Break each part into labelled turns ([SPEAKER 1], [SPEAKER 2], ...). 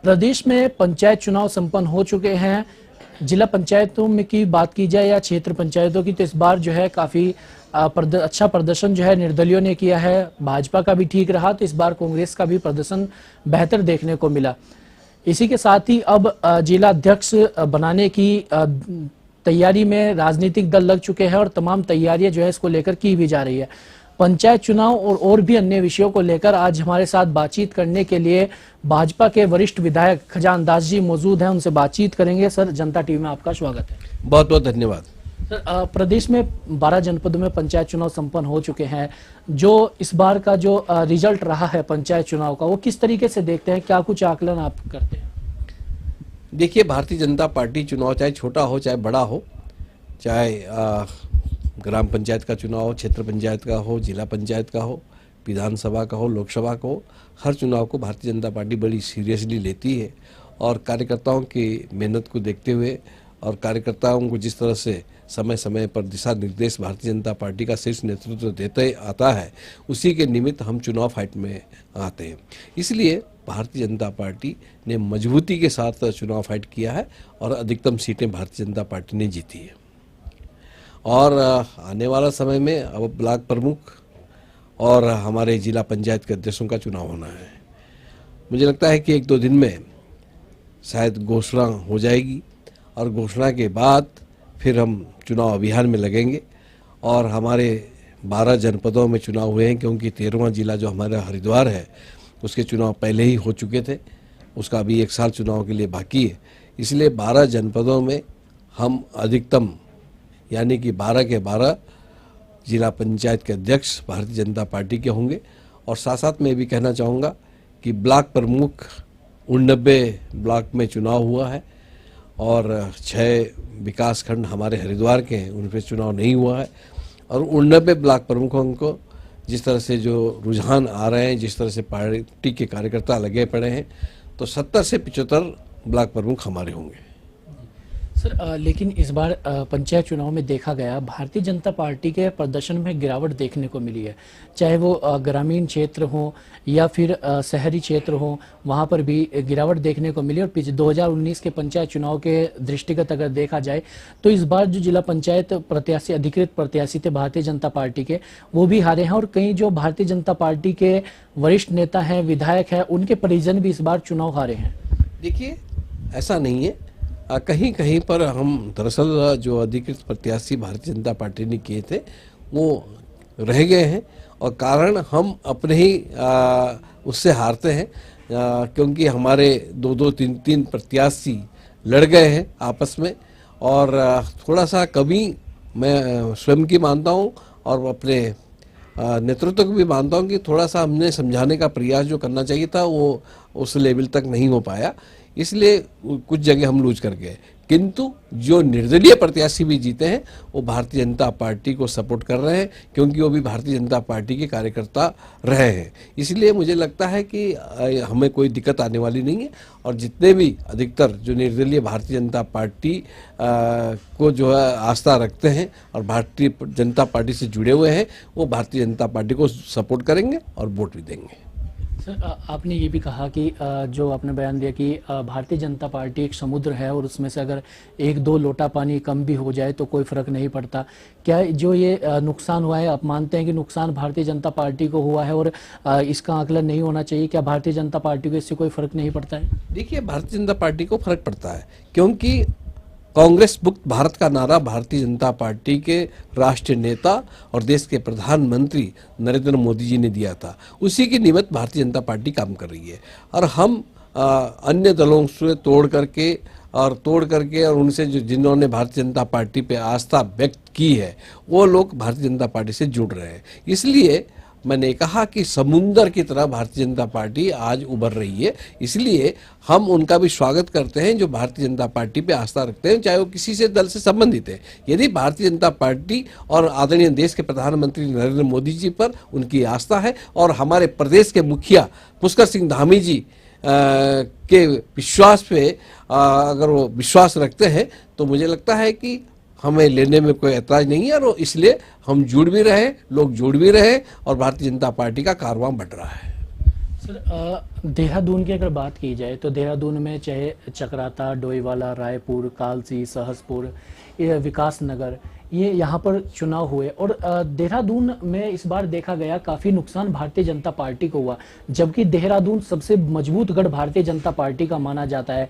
[SPEAKER 1] प्रदेश में पंचायत चुनाव संपन्न हो चुके हैं। जिला पंचायतों में की बात की जाए या क्षेत्र पंचायतों की, तो इस बार जो है काफी अच्छा प्रदर्शन जो है निर्दलियों ने किया है। भाजपा का भी ठीक रहा, तो इस बार कांग्रेस का भी प्रदर्शन बेहतर देखने को मिला। इसी के साथ ही अब जिला अध्यक्ष बनाने की तैयारी में राजनीतिक दल लग चुके हैं और तमाम तैयारियां जो है इसको लेकर की भी जा रही है। पंचायत चुनाव और भी अन्य विषयों को लेकर आज हमारे साथ बातचीत करने के लिए भाजपा के वरिष्ठ विधायक खजान दास जी मौजूद हैं, उनसे बातचीत करेंगे। सर, जनता टीवी में आपका स्वागत है।
[SPEAKER 2] बहुत बहुत धन्यवाद।
[SPEAKER 1] सर, प्रदेश में 12 जनपदों में पंचायत चुनाव संपन्न हो चुके हैं। जो इस बार का जो रिजल्ट रहा है पंचायत चुनाव का, वो किस तरीके से देखते हैं? क्या कुछ आकलन आप करते हैं?
[SPEAKER 2] देखिए, भारतीय जनता पार्टी चुनाव चाहे छोटा हो चाहे बड़ा हो, चाहे ग्राम पंचायत का चुनाव हो, क्षेत्र पंचायत का हो, जिला पंचायत का हो, विधानसभा का हो, लोकसभा का हो, हर चुनाव को भारतीय जनता पार्टी बड़ी सीरियसली लेती है। और कार्यकर्ताओं की मेहनत को देखते हुए और कार्यकर्ताओं को जिस तरह से समय समय पर दिशा निर्देश भारतीय जनता पार्टी का शीर्ष नेतृत्व देते आता है, उसी के निमित्त हम चुनाव फाइट में आते हैं। इसलिए भारतीय जनता पार्टी ने मजबूती के साथ चुनाव फाइट किया है और अधिकतम सीटें भारतीय जनता पार्टी ने जीती है। और आने वाला समय में अब ब्लॉक प्रमुख और हमारे जिला पंचायत के अध्यक्षों का चुनाव होना है। मुझे लगता है कि 1-2 दिन में शायद घोषणा हो जाएगी और घोषणा के बाद फिर हम चुनाव अभियान में लगेंगे। और हमारे 12 जनपदों में चुनाव हुए हैं, क्योंकि 13वां जिला जो हमारा हरिद्वार है उसके चुनाव पहले ही हो चुके थे, उसका अभी 1 साल चुनाव के लिए बाकी है। इसलिए 12 जनपदों में हम अधिकतम यानी कि 12 के 12 जिला पंचायत के अध्यक्ष भारतीय जनता पार्टी के होंगे। और साथ साथ मैं भी कहना चाहूँगा कि ब्लॉक प्रमुख 89 ब्लॉक में चुनाव हुआ है और 6 विकास खंड हमारे हरिद्वार के हैं, उन पर चुनाव नहीं हुआ है। और 89 ब्लॉक प्रमुखों को जिस तरह से जो रुझान आ रहे हैं, जिस तरह से पार्टी के कार्यकर्ता लगे पड़े हैं, तो 70 से 75 ब्लॉक प्रमुख हमारे होंगे।
[SPEAKER 1] सर, लेकिन इस बार पंचायत चुनाव में देखा गया भारतीय जनता पार्टी के प्रदर्शन में गिरावट देखने को मिली है। चाहे वो ग्रामीण क्षेत्र हो या फिर शहरी क्षेत्र हो, वहाँ पर भी गिरावट देखने को मिली। और 2019 के पंचायत चुनाव के दृष्टिगत अगर देखा जाए तो इस बार जो जिला पंचायत प्रत्याशी, अधिकृत प्रत्याशी थे भारतीय जनता पार्टी के, वो भी हारे हैं। और कई जो भारतीय जनता पार्टी के वरिष्ठ नेता हैं, विधायक हैं, उनके परिजन भी इस बार चुनाव हारे हैं।
[SPEAKER 2] देखिए, ऐसा नहीं है। कहीं कहीं पर हम दरअसल जो अधिकृत प्रत्याशी भारतीय जनता पार्टी ने किए थे वो रह गए हैं, और कारण हम अपने ही उससे हारते हैं, क्योंकि हमारे 2-2, 3-3 प्रत्याशी लड़ गए हैं आपस में। और थोड़ा सा कभी मैं स्वयं की मानता हूँ और अपने नेतृत्व को भी मानता हूँ कि थोड़ा सा हमने समझाने का प्रयास जो करना चाहिए था वो उस लेवल तक नहीं हो पाया, इसलिए कुछ जगह हम लूज कर गए। किंतु जो निर्दलीय प्रत्याशी भी जीते हैं वो भारतीय जनता पार्टी को सपोर्ट कर रहे हैं, क्योंकि वो भी भारतीय जनता पार्टी के कार्यकर्ता रहे हैं। इसलिए मुझे लगता है कि हमें कोई दिक्कत आने वाली नहीं है। और जितने भी अधिकतर जो निर्दलीय भारतीय जनता पार्टी को जो है आस्था रखते हैं और भारतीय जनता पार्टी से जुड़े हुए हैं, वो भारतीय जनता पार्टी को सपोर्ट करेंगे और वोट भी देंगे।
[SPEAKER 1] सर, आपने ये भी कहा कि जो आपने बयान दिया कि भारतीय जनता पार्टी एक समुद्र है और उसमें से अगर 1-2 लोटा पानी कम भी हो जाए तो कोई फर्क नहीं पड़ता। क्या जो ये नुकसान हुआ है, आप मानते हैं कि नुकसान भारतीय जनता पार्टी को हुआ है और इसका आकलन नहीं होना चाहिए? क्या भारतीय जनता पार्टी को इससे कोई फर्क नहीं पड़ता है?
[SPEAKER 2] देखिए, भारतीय जनता पार्टी को फर्क पड़ता है, क्योंकि कांग्रेस मुक्त भारत का नारा भारतीय जनता पार्टी के राष्ट्रीय नेता और देश के प्रधानमंत्री नरेंद्र मोदी जी ने दिया था। उसी की निमित्त भारतीय जनता पार्टी काम कर रही है। और हम अन्य दलों से तोड़ करके और उनसे जिन्होंने भारतीय जनता पार्टी पे आस्था व्यक्त की है, वो लोग भारतीय जनता पार्टी से जुड़ रहे हैं। इसलिए मैंने कहा कि समुंदर की तरह भारतीय जनता पार्टी आज उभर रही है। इसलिए हम उनका भी स्वागत करते हैं जो भारतीय जनता पार्टी पे आस्था रखते हैं, चाहे वो किसी से दल से संबंधित है। यदि भारतीय जनता पार्टी और आदरणीय देश के प्रधानमंत्री नरेंद्र मोदी जी पर उनकी आस्था है और हमारे प्रदेश के मुखिया पुष्कर सिंह धामी जी के विश्वास पे अगर वो विश्वास रखते हैं, तो मुझे लगता है कि हमें लेने में कोई ऐतराज नहीं है। और इसलिए हम जुड़ भी रहे, लोग जुड़ भी रहे और भारतीय जनता पार्टी का कारवां बढ़ रहा है।
[SPEAKER 1] देहरादून की अगर बात की जाए तो देहरादून में चाहे चकराता, डोईवाला, रायपुर, कालसी, सहसपुर, ये विकास नगर, ये यहाँ पर चुनाव हुए और देहरादून में इस बार देखा गया काफी नुकसान भारतीय जनता पार्टी को हुआ, जबकि देहरादून सबसे मजबूत गढ़ भारतीय जनता पार्टी का माना जाता है।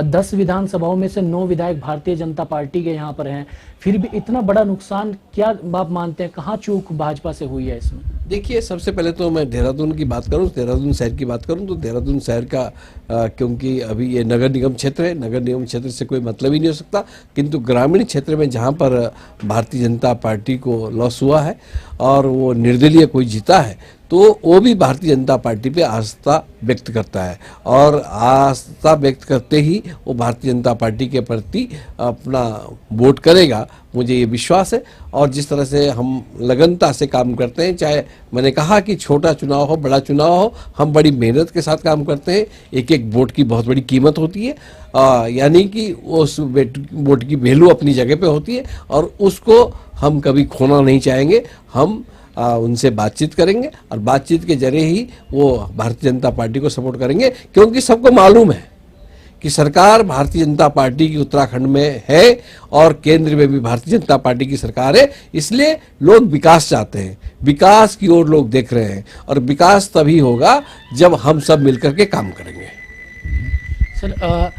[SPEAKER 1] 10 विधानसभाओं में से 9 विधायक भारतीय जनता पार्टी के यहाँ पर हैं, फिर भी इतना बड़ा नुकसान क्या आप मानते हैं, कहाँ चूक भाजपा से हुई है इसमें?
[SPEAKER 2] देखिए, सबसे पहले तो मैं देहरादून की बात करूं, देहरादून शहर की बात करूं तो देहरादून शहर का क्योंकि अभी ये नगर निगम क्षेत्र है, नगर निगम क्षेत्र से कोई मतलब ही नहीं हो सकता, किंतु ग्रामीण क्षेत्र में जहां पर भारतीय जनता पार्टी को लॉस हुआ है और वो निर्दलीय कोई जीता है, तो वो भी भारतीय जनता पार्टी पे आस्था व्यक्त करता है और आस्था व्यक्त करते ही वो भारतीय जनता पार्टी के प्रति अपना वोट करेगा, मुझे ये विश्वास है। और जिस तरह से हम लगनता से काम करते हैं, चाहे मैंने कहा कि छोटा चुनाव हो बड़ा चुनाव हो, हम बड़ी मेहनत के साथ काम करते हैं, एक एक वोट की बहुत बड़ी कीमत होती है, यानी कि उस वोट की वैल्यू अपनी जगह पे होती है और उसको हम कभी खोना नहीं चाहेंगे। हम उनसे बातचीत करेंगे और बातचीत के जरिए ही वो भारतीय जनता पार्टी को सपोर्ट करेंगे, क्योंकि सबको मालूम है कि सरकार भारतीय जनता पार्टी की उत्तराखंड में है और केंद्र में भी भारतीय जनता पार्टी की सरकार है, इसलिए लोग विकास चाहते हैं, विकास की ओर लोग देख रहे हैं और विकास तभी होगा जब हम सब मिलकर के काम करेंगे।
[SPEAKER 1] सर,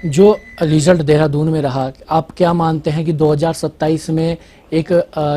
[SPEAKER 1] जो रिजल्ट देहरादून में रहा, आप क्या मानते हैं कि 2027 में एक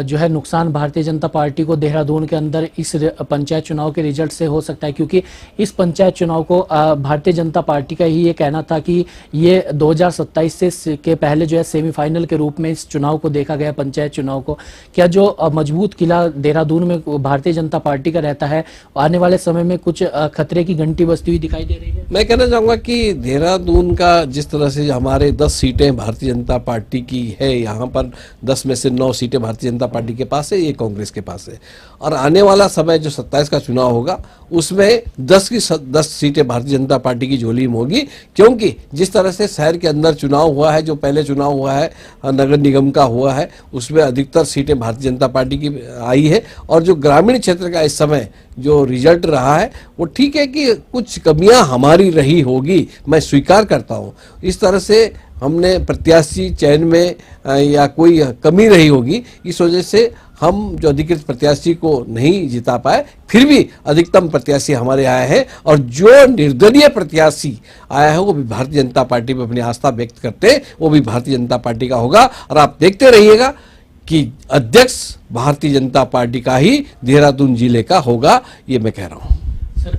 [SPEAKER 1] जो है नुकसान भारतीय जनता पार्टी को देहरादून के अंदर इस पंचायत चुनाव के रिजल्ट से हो सकता है? क्योंकि इस पंचायत चुनाव को भारतीय जनता पार्टी का ही ये कहना था कि ये 2027 से के पहले जो है सेमीफाइनल के रूप में इस चुनाव को देखा गया, पंचायत चुनाव को। क्या जो मजबूत किला देहरादून में भारतीय जनता पार्टी का रहता है, आने वाले समय में कुछ खतरे की घंटी बजती हुई दिखाई दे रही है?
[SPEAKER 2] मैं कहना चाहूँगा कि देहरादून का जिस तरह से हमारे 10 सीटें भारतीय जनता पार्टी की है, यहाँ पर 10 में से 9 सीटें भारतीय जनता पार्टी के पास है, ये कांग्रेस के पास है, और आने वाला समय जो 27 का चुनाव होगा उसमें 10 की 10 सीटें भारतीय जनता पार्टी की झोली में होगी, क्योंकि जिस तरह से शहर के अंदर चुनाव हुआ है, जो पहले चुनाव हुआ है नगर निगम का हुआ है, उसमें अधिकतर सीटें भारतीय जनता पार्टी की आई है। और जो ग्रामीण क्षेत्र का इस समय जो रिजल्ट रहा है वो ठीक है कि कुछ कमियां हमारी रही होगी, मैं स्वीकार करता हूं। इस तरह से हमने प्रत्याशी चयन में या कोई कमी रही होगी, इस वजह से हम जो अधिकृत प्रत्याशी को नहीं जिता पाए, फिर भी अधिकतम प्रत्याशी हमारे आए हैं और जो निर्दलीय प्रत्याशी आया है वो भी भारतीय जनता पार्टी पर अपनी आस्था व्यक्त करते हैं, वो भी भारतीय जनता पार्टी का होगा। और आप देखते रहिएगा कि अध्यक्ष भारतीय जनता पार्टी का ही देहरादून जिले का होगा, ये मैं कह रहा हूँ।
[SPEAKER 1] सर,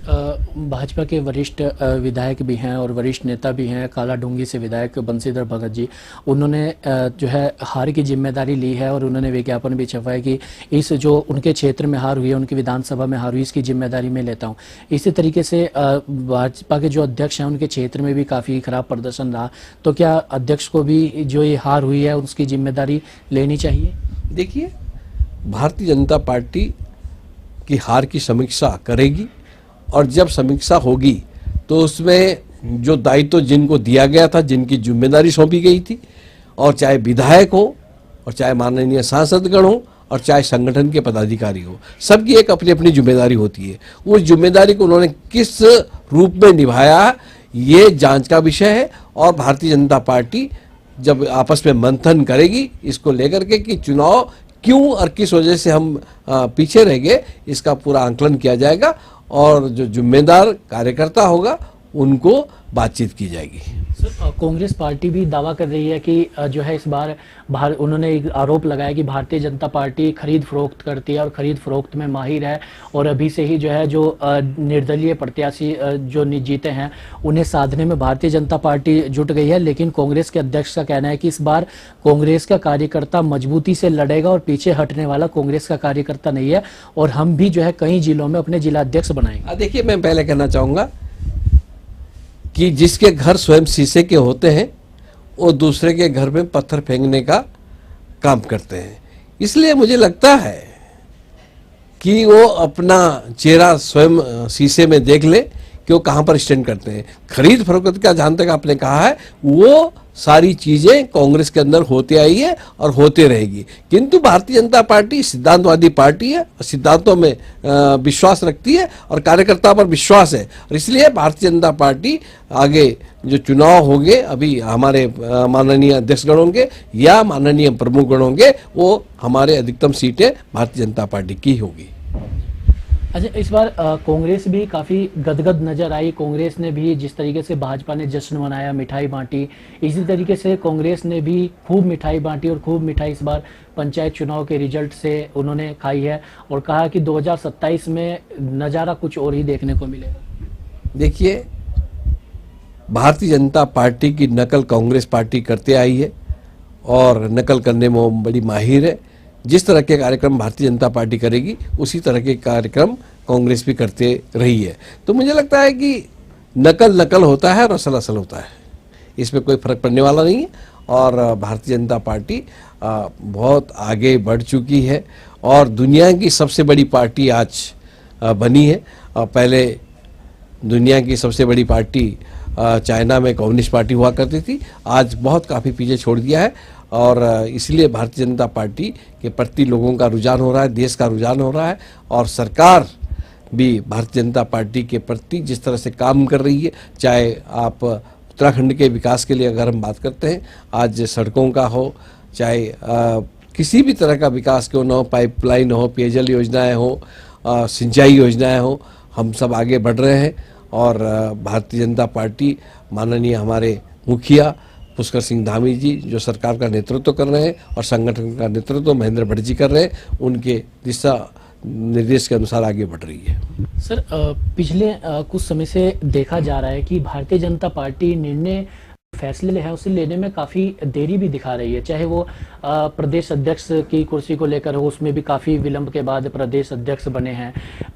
[SPEAKER 1] भाजपा के वरिष्ठ विधायक भी हैं और वरिष्ठ नेता भी हैं, कालाडूंगी से विधायक बंशीधर भगत जी, उन्होंने जो है हार की जिम्मेदारी ली है और उन्होंने विज्ञापन भी छपवाया कि इस जो उनके क्षेत्र में हार हुई है, उनकी विधानसभा में हार हुई, इसकी जिम्मेदारी मैं लेता हूं। इसी तरीके से भाजपा के जो अध्यक्ष हैं उनके क्षेत्र में भी काफ़ी खराब प्रदर्शन रहा, तो क्या अध्यक्ष को भी जो ये हार हुई है उसकी जिम्मेदारी लेनी चाहिए?
[SPEAKER 2] देखिए, भारतीय जनता पार्टी की हार की समीक्षा करेगी और जब समीक्षा होगी तो उसमें जो दायित्व जिनको दिया गया था, जिनकी जिम्मेदारी सौंपी गई थी, और चाहे विधायक हो और चाहे माननीय सांसदगण हो और चाहे संगठन के पदाधिकारी हो, सबकी एक अपनी अपनी जिम्मेदारी होती है। उस जिम्मेदारी को उन्होंने किस रूप में निभाया, ये जांच का विषय है और भारतीय जनता पार्टी जब आपस में मंथन करेगी इसको लेकर के कि चुनाव क्यों और किस वजह से हम पीछे रह गए, इसका पूरा आंकलन किया जाएगा और जो जिम्मेदार कार्यकर्ता होगा उनको बातचीत की जाएगी।
[SPEAKER 1] कांग्रेस पार्टी भी दावा कर रही है कि जो है इस बार उन्होंने एक आरोप लगाया कि भारतीय जनता पार्टी खरीद फरोख्त करती है और खरीद फरोख्त में माहिर है और अभी से ही जो है जो निर्दलीय प्रत्याशी जो जीते हैं उन्हें साधने में भारतीय जनता पार्टी जुट गई है। लेकिन कांग्रेस के अध्यक्ष का कहना है कि इस बार कांग्रेस का कार्यकर्ता मजबूती से लड़ेगा और पीछे हटने वाला कांग्रेस का कार्यकर्ता नहीं है और हम भी जो है कई जिलों में अपने जिलाध्यक्ष बनाएंगे।
[SPEAKER 2] देखिए, मैं पहले कहना चाहूँगा कि जिसके घर स्वयं शीशे के होते हैं वो दूसरे के घर में पत्थर फेंकने का काम करते हैं। इसलिए मुझे लगता है कि वो अपना चेहरा स्वयं शीशे में देख ले कि वो कहाँ पर स्टैंड करते हैं। खरीद फरोख्त का जहाँ तक आपने कहा है वो सारी चीजें कांग्रेस के अंदर होते आई है और होते रहेगी। किंतु भारतीय जनता पार्टी सिद्धांतवादी पार्टी है और सिद्धांतों में विश्वास रखती है और कार्यकर्ता पर विश्वास है, और इसलिए भारतीय जनता पार्टी आगे जो चुनाव होंगे, अभी हमारे माननीय अध्यक्षगण होंगे या माननीय प्रमुखगण होंगे, वो हमारे अधिकतम सीटें भारतीय जनता पार्टी की होगी।
[SPEAKER 1] अच्छा, इस बार कांग्रेस भी काफी गदगद नजर आई। कांग्रेस ने भी जिस तरीके से भाजपा ने जश्न मनाया, मिठाई बांटी, इसी तरीके से कांग्रेस ने भी खूब मिठाई बांटी और खूब मिठाई इस बार पंचायत चुनाव के रिजल्ट से उन्होंने खाई है और कहा कि 2027 में नज़ारा कुछ और ही देखने को मिलेगा।
[SPEAKER 2] देखिए, भारतीय जनता पार्टी की नकल कांग्रेस पार्टी करते आई है और नकल करने में वो बड़ी माहिर है। जिस तरह के कार्यक्रम भारतीय जनता पार्टी करेगी उसी तरह के कार्यक्रम कांग्रेस भी करते रही है। तो मुझे लगता है कि नकल नकल होता है और असल असल होता है, इसमें कोई फर्क पड़ने वाला नहीं है। और भारतीय जनता पार्टी बहुत आगे बढ़ चुकी है और दुनिया की सबसे बड़ी पार्टी आज बनी है। पहले दुनिया की सबसे बड़ी पार्टी चाइना में कम्युनिस्ट पार्टी हुआ करती थी, आज बहुत काफ़ी पीछे छोड़ दिया है और इसलिए भारतीय जनता पार्टी के प्रति लोगों का रुझान हो रहा है, देश का रुझान हो रहा है और सरकार भी भारतीय जनता पार्टी के प्रति जिस तरह से काम कर रही है, चाहे आप उत्तराखंड के विकास के लिए अगर हम बात करते हैं, आज सड़कों का हो, चाहे किसी भी तरह का विकास क्यों ना हो, पाइपलाइन हो, पेयजल योजनाएं हो, सिंचाई योजनाएं हो, हम सब आगे बढ़ रहे हैं। और भारतीय जनता पार्टी माननीय हमारे मुखिया पुष्कर सिंह धामी जी जो सरकार का नेतृत्व कर रहे हैं और संगठन का नेतृत्व महेंद्र भट्ट जी कर रहे हैं, उनके दिशा निर्देश के अनुसार आगे बढ़ रही है।
[SPEAKER 1] सर, पिछले कुछ समय से देखा जा रहा है कि भारतीय जनता पार्टी निर्णय फैसले है उसे लेने में काफ़ी देरी भी दिखा रही है, चाहे वो प्रदेश अध्यक्ष की कुर्सी को लेकर हो, उसमें भी काफ़ी विलंब के बाद प्रदेश अध्यक्ष बने हैं।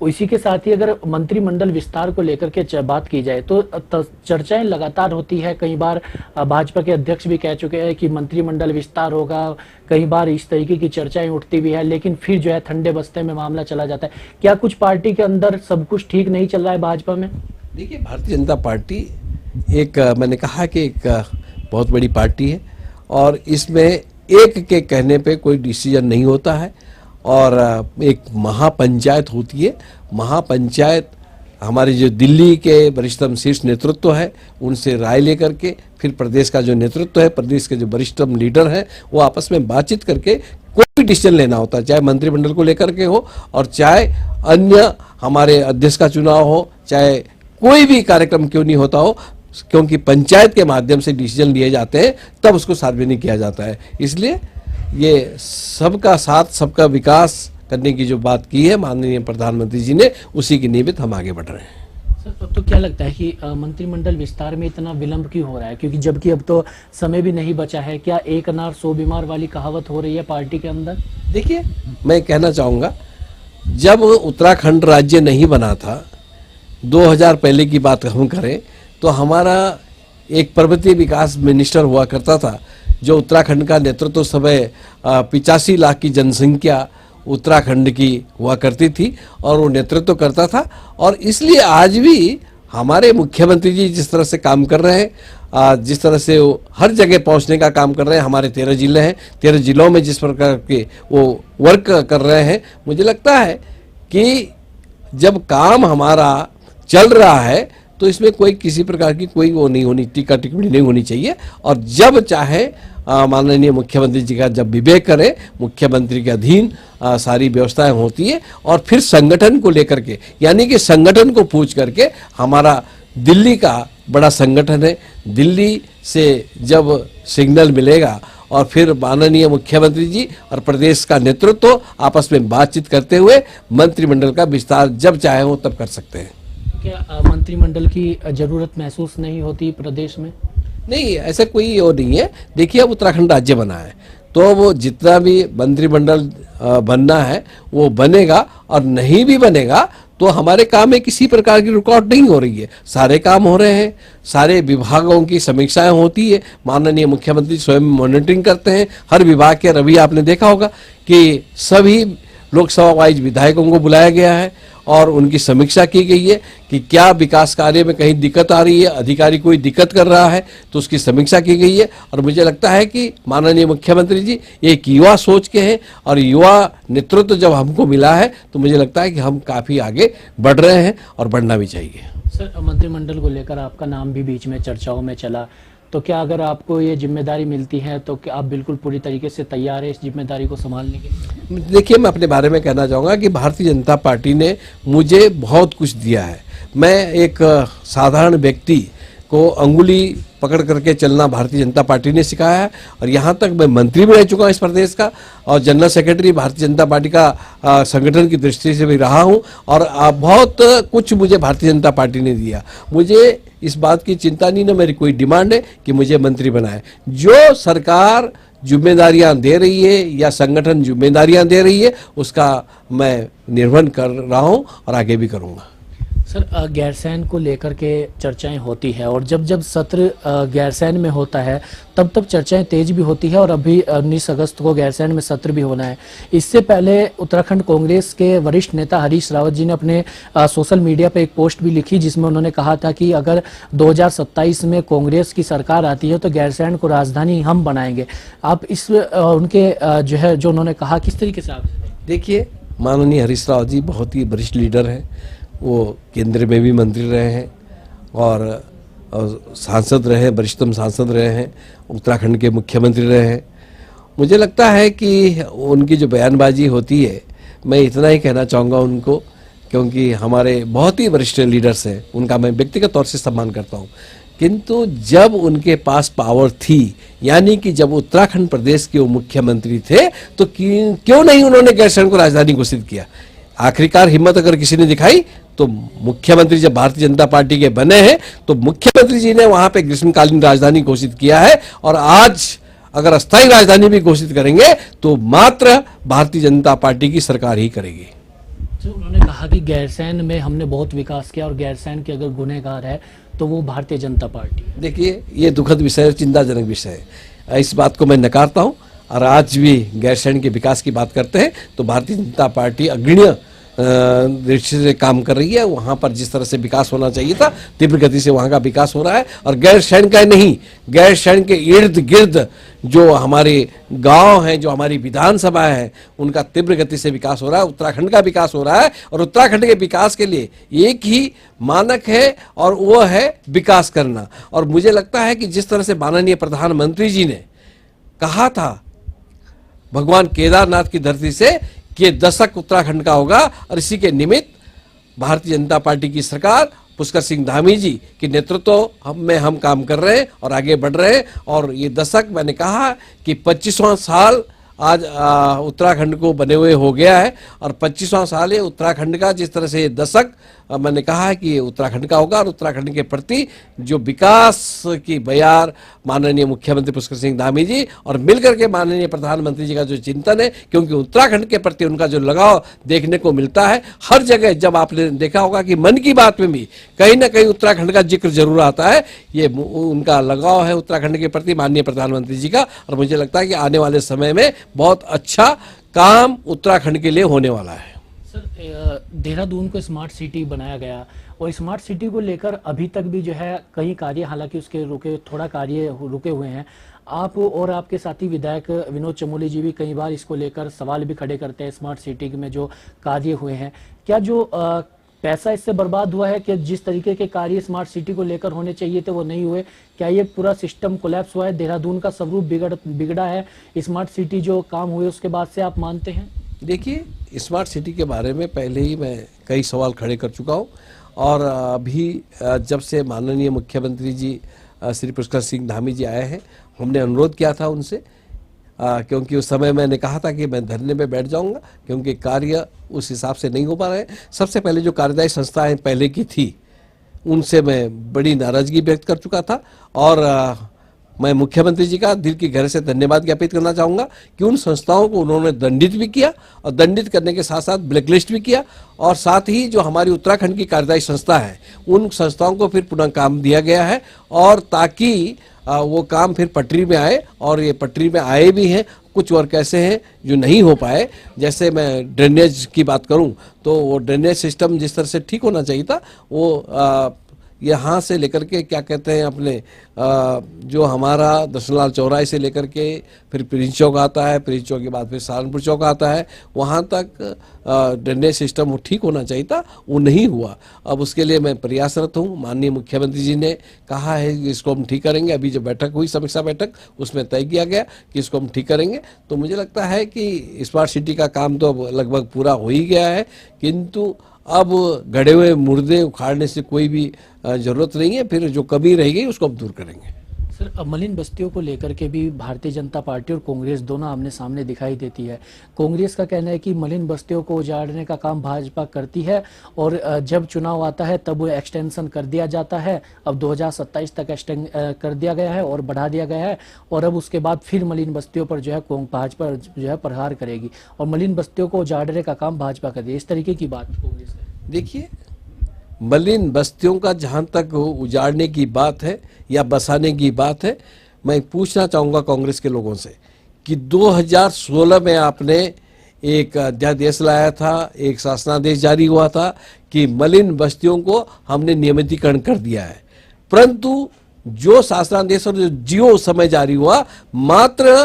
[SPEAKER 1] इसी के साथ ही अगर मंत्रिमंडल विस्तार को लेकर के बात की जाए तो चर्चाएं लगातार होती है। कई बार भाजपा के अध्यक्ष भी कह चुके हैं कि मंत्रिमंडल विस्तार होगा, कई बार इस तरीके की चर्चाएं उठती भी है, लेकिन फिर जो है ठंडे बस्ते में मामला चला जाता है। क्या कुछ पार्टी के अंदर सब कुछ ठीक नहीं चल रहा है भाजपा में?
[SPEAKER 2] देखिए, भारतीय जनता पार्टी एक मैंने कहा कि एक बहुत बड़ी पार्टी है और इसमें एक के कहने पे कोई डिसीजन नहीं होता है और एक महापंचायत होती है। महापंचायत हमारे जो दिल्ली के वरिष्ठतम शीर्ष नेतृत्व है उनसे राय लेकर के फिर प्रदेश का जो नेतृत्व है, प्रदेश के जो वरिष्ठतम लीडर हैं, वो आपस में बातचीत करके कोई भी डिसीजन लेना होता है, चाहे मंत्रिमंडल को लेकर के हो और चाहे अन्य हमारे अध्यक्ष का चुनाव हो, चाहे कोई भी कार्यक्रम क्यों नहीं होता हो, क्योंकि पंचायत के माध्यम से डिसीजन लिए जाते हैं तब उसको सार्वजनिक किया जाता है। इसलिए ये सबका साथ सबका विकास करने की जो बात की है माननीय प्रधानमंत्री जी ने, उसी की निमित्त हम आगे बढ़ रहे हैं।
[SPEAKER 1] सर, तो क्या लगता है कि मंत्रिमंडल विस्तार में इतना विलंब क्यों हो रहा है? क्योंकि जबकि अब तो समय भी नहीं बचा है। क्या एक अनार 100 बीमार वाली कहावत हो रही है पार्टी के अंदर?
[SPEAKER 2] देखिए, मैं कहना चाहूँगा, जब उत्तराखंड राज्य नहीं बना था, 2000 पहले की बात हम करें तो हमारा एक पर्वतीय विकास मिनिस्टर हुआ करता था जो उत्तराखंड का नेतृत्व समय 85 लाख की जनसंख्या उत्तराखंड की हुआ करती थी और वो नेतृत्व करता था। और इसलिए आज भी हमारे मुख्यमंत्री जी जिस तरह से काम कर रहे हैं, जिस तरह से वो हर जगह पहुंचने का काम कर रहे हैं, हमारे 13 जिले हैं, 13 जिलों में जिस प्रकार के वो वर्क कर रहे हैं, मुझे लगता है कि जब काम हमारा चल रहा है तो इसमें कोई किसी प्रकार की कोई वो नहीं होनी, टीका टिप्पणी नहीं होनी चाहिए। और जब चाहे माननीय मुख्यमंत्री जी का जब विवेक करें, मुख्यमंत्री के अधीन सारी व्यवस्थाएं होती है और फिर संगठन को लेकर के, यानी कि संगठन को पूछ करके, हमारा दिल्ली का बड़ा संगठन है, दिल्ली से जब सिग्नल मिलेगा और फिर माननीय मुख्यमंत्री जी और प्रदेश का नेतृत्व आपस में बातचीत करते हुए मंत्रिमंडल का विस्तार जब चाहे वो तब कर सकते हैं।
[SPEAKER 1] क्या मंत्रिमंडल की जरूरत महसूस नहीं होती प्रदेश में?
[SPEAKER 2] नहीं, ऐसा कोई वो नहीं है। देखिए, अब उत्तराखंड राज्य बना है तो वो जितना भी मंत्रिमंडल बनना है वो बनेगा, और नहीं भी बनेगा तो हमारे काम में किसी प्रकार की रुकावट नहीं हो रही है। सारे काम हो रहे हैं, सारे विभागों की समीक्षाएं होती है, माननीय मुख्यमंत्री स्वयं मॉनिटरिंग करते हैं हर विभाग के। अभी आपने देखा होगा कि सभी लोकसभा वाइज विधायकों को बुलाया गया है और उनकी समीक्षा की गई है कि क्या विकास कार्य में कहीं दिक्कत आ रही है, अधिकारी कोई दिक्कत कर रहा है तो उसकी समीक्षा की गई है। और मुझे लगता है कि माननीय मुख्यमंत्री जी एक युवा सोच के हैं और युवा नेतृत्व जब हमको मिला है तो मुझे लगता है कि हम काफ़ी आगे बढ़ रहे हैं और बढ़ना भी चाहिए।
[SPEAKER 1] सर, मंत्रिमंडल को लेकर आपका नाम भी बीच में चर्चाओं में चला, तो क्या अगर आपको ये जिम्मेदारी मिलती है तो क्या आप बिल्कुल पूरी तरीके से तैयार है इस जिम्मेदारी को संभालने के?
[SPEAKER 2] देखिए, मैं अपने बारे में कहना चाहूँगा कि भारतीय जनता पार्टी ने मुझे बहुत कुछ दिया है। मैं एक साधारण व्यक्ति को अंगुली पकड़ करके चलना भारतीय जनता पार्टी ने सिखाया है और यहाँ तक मैं मंत्री भी रह चुका हूँ इस प्रदेश का और general secretary Bharatiya Janata party का संगठन की दृष्टि से भी रहा हूँ और बहुत कुछ मुझे भारतीय जनता पार्टी ने दिया। मुझे इस बात की चिंता नहीं, ना मेरी कोई डिमांड है कि मुझे मंत्री बनाए। जो सरकार जिम्मेदारियां दे रही है या संगठन जिम्मेदारियां दे रही है उसका मैं निर्वहन कर रहा हूँ और आगे भी करूँगा।
[SPEAKER 1] सर, गैरसैंण को लेकर के चर्चाएं होती है और जब जब सत्र गैरसैंण में होता है तब तब चर्चाएं तेज भी होती है और अभी 19 अगस्त को गैरसैंण में सत्र भी होना है। इससे पहले उत्तराखंड कांग्रेस के वरिष्ठ नेता हरीश रावत जी ने अपने सोशल मीडिया पे एक पोस्ट भी लिखी जिसमें उन्होंने कहा था कि अगर 2027 में कांग्रेस की सरकार आती है तो गैरसैंण को राजधानी हम बनाएंगे। आप इस उनके जो उन्होंने कहा किस तरीके से आप?
[SPEAKER 2] देखिए, माननीय हरीश रावत जी बहुत ही वरिष्ठ लीडर हैं। वो केंद्र में भी मंत्री रहे हैं और सांसद रहे, वरिष्ठतम सांसद रहे हैं, उत्तराखंड के मुख्यमंत्री रहे हैं। मुझे लगता है कि उनकी जो बयानबाजी होती है, मैं इतना ही कहना चाहूँगा उनको, क्योंकि हमारे बहुत ही वरिष्ठ लीडर्स हैं, उनका मैं व्यक्तिगत तौर से सम्मान करता हूँ, किंतु जब उनके पास पावर थी, यानी कि जब उत्तराखंड प्रदेश के वो मुख्यमंत्री थे, तो क्यों नहीं उन्होंने गैरसैंण को राजधानी घोषित किया। आखिरकार हिम्मत अगर किसी ने दिखाई तो मुख्यमंत्री जब भारतीय जनता पार्टी के बने हैं तो मुख्यमंत्री जी ने वहां पे ग्रीष्मकालीन राजधानी घोषित किया है और आज अगर अस्थायी राजधानी भी घोषित करेंगे तो मात्र भारतीय जनता पार्टी की सरकार ही करेगी।
[SPEAKER 1] तो उन्होंने कहा कि गैरसैंण में हमने बहुत विकास किया और गैरसैंण के अगर गुनहगार है तो वो भारतीय जनता पार्टी।
[SPEAKER 2] देखिए, ये दुखद विषय और चिंताजनक विषय है, इस बात को मैं नकारता हूँ और आज भी गैरसैंण के विकास की बात करते हैं तो भारतीय जनता पार्टी अग्रणीय दृष्टि से काम कर रही है। वहाँ पर जिस तरह से विकास होना चाहिए था तीव्र गति से वहाँ का विकास हो रहा है और गैरसैंण का नहीं, गैरसैंण के इर्द गिर्द जो हमारे गांव हैं, जो हमारी विधानसभा है, उनका तीव्र गति से विकास हो रहा है। उत्तराखंड का विकास हो रहा है और उत्तराखंड के विकास के लिए एक ही मानक है और वो है विकास करना। और मुझे लगता है कि जिस तरह से माननीय प्रधानमंत्री जी ने कहा था भगवान केदारनाथ की धरती से कि ये दशक उत्तराखंड का होगा और इसी के निमित्त भारतीय जनता पार्टी की सरकार पुष्कर सिंह धामी जी के नेतृत्व में हम काम कर रहे हैं और आगे बढ़ रहे हैं। और ये दशक मैंने कहा कि 25वां साल आज उत्तराखंड को बने हुए हो गया है और 25वां साल है उत्तराखंड का। जिस तरह से ये दशक मैंने कहा है कि ये उत्तराखंड का होगा और उत्तराखंड के प्रति जो विकास की बयार माननीय मुख्यमंत्री पुष्कर सिंह धामी जी और मिलकर के माननीय प्रधानमंत्री जी का जो चिंतन है, क्योंकि उत्तराखंड के प्रति उनका जो लगाव देखने को मिलता है हर जगह। जब आपने देखा होगा कि मन की बात में भी कहीं ना कहीं उत्तराखंड का जिक्र जरूर आता है, ये उनका लगाव है उत्तराखंड के प्रति माननीय प्रधानमंत्री जी का। और मुझे लगता है कि आने वाले समय में बहुत अच्छा काम उत्तराखंड के लिए होने वाला है।
[SPEAKER 1] सर, देहरादून को स्मार्ट सिटी बनाया गया और स्मार्ट सिटी को लेकर अभी तक भी जो है कई कार्य, हालांकि उसके थोड़ा कार्य रुके हुए हैं। आप और आपके साथी विधायक विनोद चमोली जी भी कई बार इसको लेकर सवाल भी खड़े करते हैं स्मार्ट सिटी में जो कार्य हुए हैं। क्या जो पैसा इससे बर्बाद हुआ है कि जिस तरीके के कार्य स्मार्ट सिटी को लेकर होने चाहिए थे वो नहीं हुए? क्या ये पूरा सिस्टम कोलैप्स हुआ है? देहरादून का स्वरूप बिगड़ा है स्मार्ट सिटी जो काम हुए उसके बाद से, आप मानते हैं?
[SPEAKER 2] देखिए, स्मार्ट सिटी के बारे में पहले ही मैं कई सवाल खड़े कर चुका हूँ और अभी जब से माननीय मुख्यमंत्री जी श्री पुष्कर सिंह धामी जी आए हैं, हमने अनुरोध किया था उनसे, क्योंकि उस समय मैंने कहा था कि मैं धरने में बैठ जाऊंगा क्योंकि कार्य उस हिसाब से नहीं हो पा रहे हैं। सबसे पहले जो कार्यदायी संस्थाएं पहले की थी उनसे मैं बड़ी नाराजगी व्यक्त कर चुका था और मैं मुख्यमंत्री जी का दिल की गहराई से धन्यवाद ज्ञापित करना चाहूँगा कि उन संस्थाओं को उन्होंने दंडित भी किया और दंडित करने के साथ साथ ब्लैकलिस्ट भी किया और साथ ही जो हमारी उत्तराखंड की कार्यदायी संस्था है उन संस्थाओं को फिर पुनः काम दिया गया है और ताकि वो काम फिर पटरी में आए और ये पटरी में आए भी हैं। कुछ वर्क ऐसे हैं जो नहीं हो पाए। जैसे मैं ड्रेनेज की बात करूं तो वो ड्रेनेज सिस्टम जिस तरह से ठीक होना चाहिए था वो यहाँ से लेकर के क्या कहते हैं अपने जो हमारा दर्शनलाल चौराहे से लेकर के फिर प्रिंस चौक आता है, प्रिंस चौक के बाद फिर सहारनपुर चौक आता है, वहाँ तक ड्रेनेज सिस्टम वो ठीक होना चाहिए था, वो नहीं हुआ। अब उसके लिए मैं प्रयासरत हूँ। माननीय मुख्यमंत्री जी ने कहा है कि इसको हम ठीक करेंगे। अभी जो बैठक हुई समीक्षा बैठक उसमें तय किया गया कि इसको हम ठीक करेंगे। तो मुझे लगता है कि स्मार्ट सिटी का काम तो अब लगभग पूरा हो ही गया है, किंतु अब गड़े हुए मुर्दे उखाड़ने से कोई भी जरूरत नहीं है। फिर जो कमी रह गई उसको अब दूर करेंगे।
[SPEAKER 1] सर, अब मलिन बस्तियों को लेकर के भी भारतीय जनता पार्टी और कांग्रेस दोनों आमने सामने दिखाई देती है। कांग्रेस का कहना है कि मलिन बस्तियों को उजाड़ने का काम भाजपा करती है और जब चुनाव आता है तब वो एक्सटेंशन कर दिया जाता है। अब 2027 तक एक्सटेंड कर दिया गया है और बढ़ा दिया गया है, और अब उसके बाद फिर मलिन बस्तियों पर जो है भाजपा जो है प्रहार करेगी और मलिन बस्तियों को उजाड़ने का काम भाजपा करती है। इस तरीके की बात कांग्रेस है।
[SPEAKER 2] देखिए, मलिन बस्तियों का जहाँ तक उजाड़ने की बात है या बसाने की बात है, मैं पूछना चाहूँगा कांग्रेस के लोगों से कि 2016 में आपने एक अध्यादेश लाया था, एक शासनादेश जारी हुआ था कि मलिन बस्तियों को हमने नियमितीकरण कर दिया है, परंतु जो शासनादेश और जो जियो समय जारी हुआ मात्र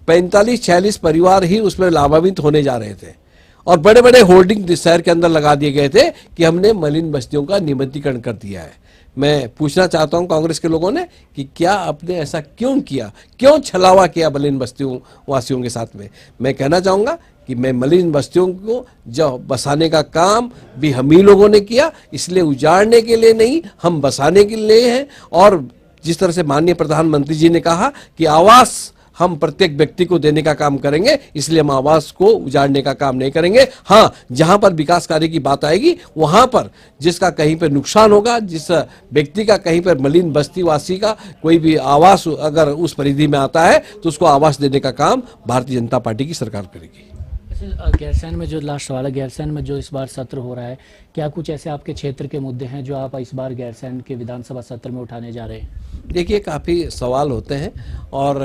[SPEAKER 2] 45-46 परिवार ही उसमें लाभान्वित होने जा रहे थे और बड़े बड़े होर्डिंग शहर के अंदर लगा दिए गए थे कि हमने मलिन बस्तियों का नियमितीकरण कर दिया है। मैं पूछना चाहता हूं कांग्रेस के लोगों ने कि क्या आपने ऐसा क्यों किया, क्यों छलावा किया मलिन बस्तियों वासियों के साथ में। मैं कहना चाहूंगा कि मैं मलिन बस्तियों को जो बसाने का काम भी हम ही लोगों ने किया, इसलिए उजाड़ने के लिए नहीं, हम बसाने के लिए हैं। और जिस तरह से माननीय प्रधानमंत्री जी ने कहा कि आवास हम प्रत्येक व्यक्ति को देने का काम करेंगे, इसलिए हम आवास को उजाड़ने का काम नहीं करेंगे। हाँ, जहां पर विकास कार्य की बात आएगी वहां पर जिसका कहीं पर नुकसान होगा, जिस व्यक्ति का कहीं पर मलिन बस्ती वासी का कोई भी आवास अगर उस परिधि में आता है तो उसको आवास देने का काम भारतीय जनता पार्टी की सरकार करेगी।
[SPEAKER 1] गैरसैंण में जो लास्ट सवाल है, गैरसैंण में जो इस बार सत्र हो रहा है, क्या कुछ ऐसे आपके क्षेत्र के मुद्दे हैं जो आप इस बार गैरसैंण के विधानसभा सत्र में उठाने जा रहे हैं?
[SPEAKER 2] देखिए, काफ़ी सवाल होते हैं और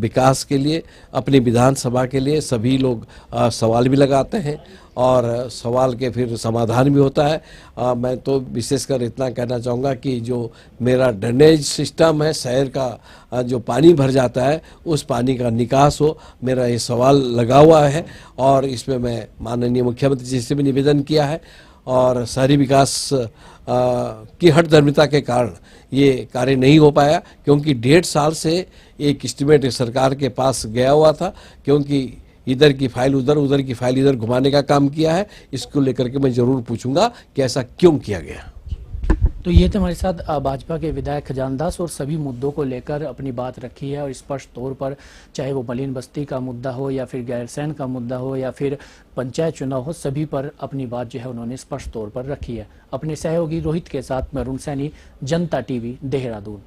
[SPEAKER 2] विकास के लिए अपनी विधानसभा के लिए सभी लोग सवाल भी लगाते हैं और सवाल के फिर समाधान भी होता है। मैं तो विशेषकर इतना कहना चाहूँगा कि जो मेरा ड्रेनेज सिस्टम है, शहर का जो पानी भर जाता है उस पानी का निकास हो, मेरा ये सवाल लगा हुआ है और इसमें मैं माननीय मुख्यमंत्री जी से भी निवेदन किया है। और शहरी विकास की हठधर्मिता के कारण ये कार्य नहीं हो पाया, क्योंकि 1.5 साल से एक एस्टीमेट सरकार के पास गया हुआ था, क्योंकि इधर की फाइल उधर, उधर की फाइल इधर घुमाने का काम किया है। इसको लेकर के मैं जरूर पूछूंगा कि ऐसा क्यों किया गया।
[SPEAKER 1] तो ये थे हमारे साथ भाजपा के विधायक खजान दास, और सभी मुद्दों को लेकर अपनी बात रखी है और स्पष्ट तौर पर, चाहे वो मलिन बस्ती का मुद्दा हो या फिर गैरसैंण का मुद्दा हो या फिर पंचायत चुनाव हो, सभी पर अपनी बात जो है उन्होंने स्पष्ट तौर पर रखी है। अपने सहयोगी रोहित के साथ मैं अरुण सैनी, जनता टीवी, देहरादून।